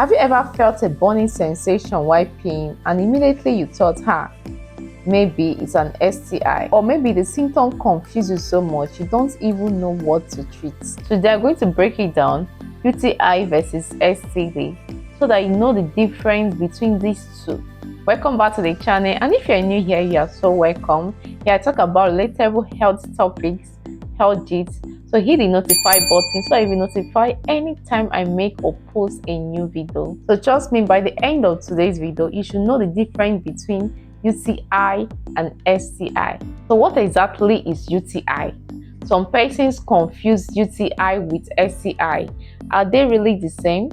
Have you ever felt a burning sensation while peeing and immediately you thought, maybe it's an STI, or maybe the symptom confuses you so much you don't even know what to treat? Today I'm going to break it down, UTI versus STD, so that you know the difference between these two. Welcome back to the channel, and if you're new here, you are so welcome. Here I talk about relatable health topics, health gist. So hit the notify button so you'll be notified anytime I make or post a new video. So trust me, by the end of today's video, you should know the difference between UTI and STI. So what exactly is UTI? Some persons confuse UTI with STI. Are they really the same?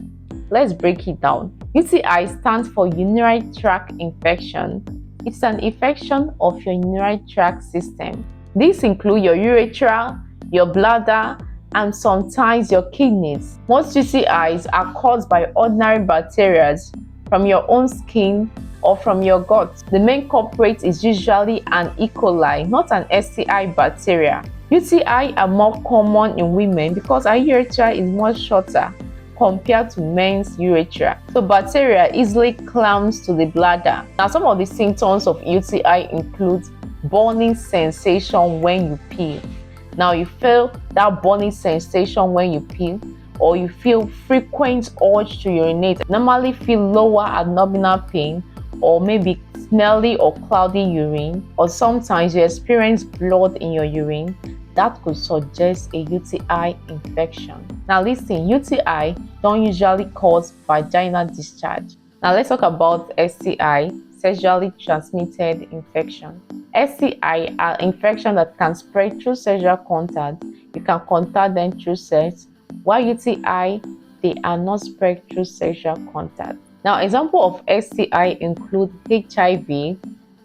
Let's break it down. UTI stands for urinary tract infection. It's an infection of your urinary tract system. These include your urethra, your bladder, and sometimes your kidneys. Most UTIs are caused by ordinary bacteria from your own skin or from your gut. The main culprit is usually an E. coli, not an STI bacteria. UTI are more common in women because our urethra is much shorter compared to men's urethra. So bacteria easily clamps to the bladder. Now some of the symptoms of UTI include burning sensation when you pee. Now you feel that burning sensation when you pee, or you feel frequent urge to urinate. Normally feel lower abdominal pain, or maybe smelly or cloudy urine, or sometimes you experience blood in your urine. That could suggest a UTI infection. Now listen, UTI don't usually cause vaginal discharge. Now let's talk about STI, sexually transmitted infection. STI are infections that can spread through sexual contact. You can contact them through sex, while UTI, they are not spread through sexual contact. Now, example of STI include HIV,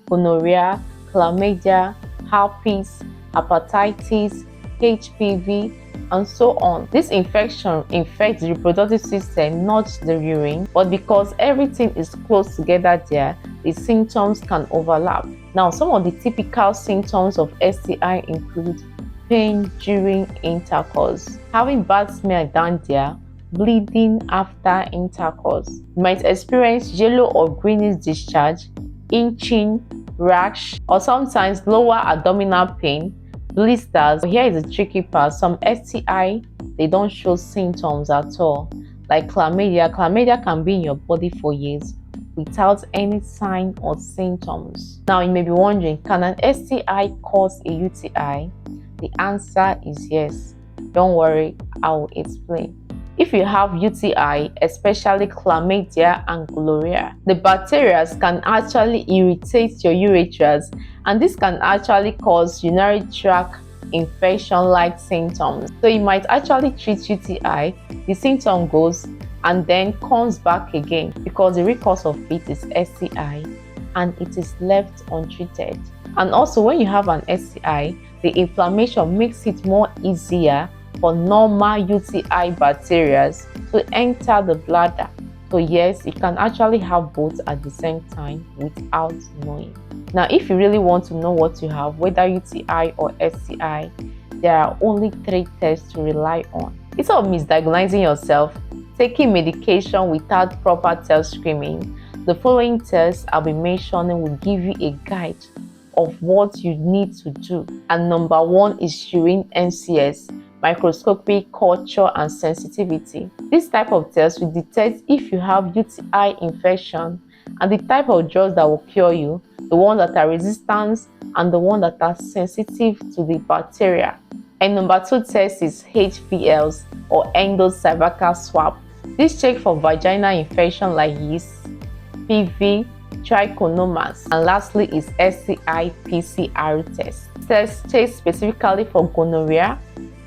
gonorrhea, chlamydia, herpes, hepatitis, HPV, and so on. This infection infects the reproductive system, not the urine, but because everything is close together there, the symptoms can overlap. Now, some of the typical symptoms of STI include pain during intercourse, having bad smell down there, bleeding after intercourse. You might experience yellow or greenish discharge, itching, rash, or sometimes lower abdominal pain, blisters. Here is the tricky part. Some STI, they don't show symptoms at all. Like chlamydia. Chlamydia can be in your body for years without any sign or symptoms. Now you may be wondering, can an STI cause a UTI? The answer is yes. Don't worry, I will explain. If you have UTI, especially chlamydia and gonorrhea, the bacteria can actually irritate your urethras, and this can actually cause urinary tract infection-like symptoms. So you might actually treat UTI, the symptom goes and then comes back again because the root cause of it is STI and it is left untreated. And also when you have an STI, the inflammation makes it more easier for normal UTI bacteria to enter the bladder. So yes, you can actually have both at the same time without knowing. Now if you really want to know what you have, whether UTI or STI, there are only 3 tests to rely on. Instead of misdiagnosing yourself, taking medication without proper test screening, the following tests I'll be mentioning will give you a guide of what you need to do. And number 1 is urine MCS, microscopic culture and sensitivity. This type of test will detect if you have UTI infection and the type of drugs that will cure you, the ones that are resistant and the ones that are sensitive to the bacteria. And number 2 test is HVLs or endocervical swab. This checks for vaginal infection like yeast, PV, trichomonas, and lastly is STI PCR test. Test checks specifically for gonorrhea,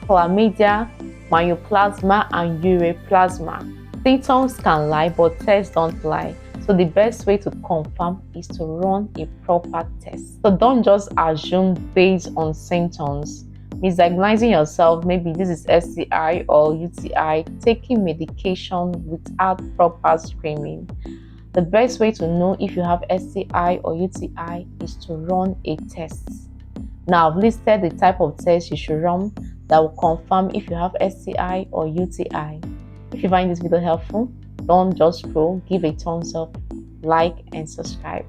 chlamydia, myoplasma, and ureaplasma. Symptoms can lie, but tests don't lie. So the best way to confirm is to run a proper test. So don't just assume based on symptoms. Misdiagnosing yourself, maybe this is STI or UTI, taking medication without proper screening. The best way to know if you have STI or UTI is to run a test. Now I've listed the type of test you should run that will confirm if you have STI or UTI. If you find this video helpful, Don't just scroll, give a thumbs up, like, and subscribe.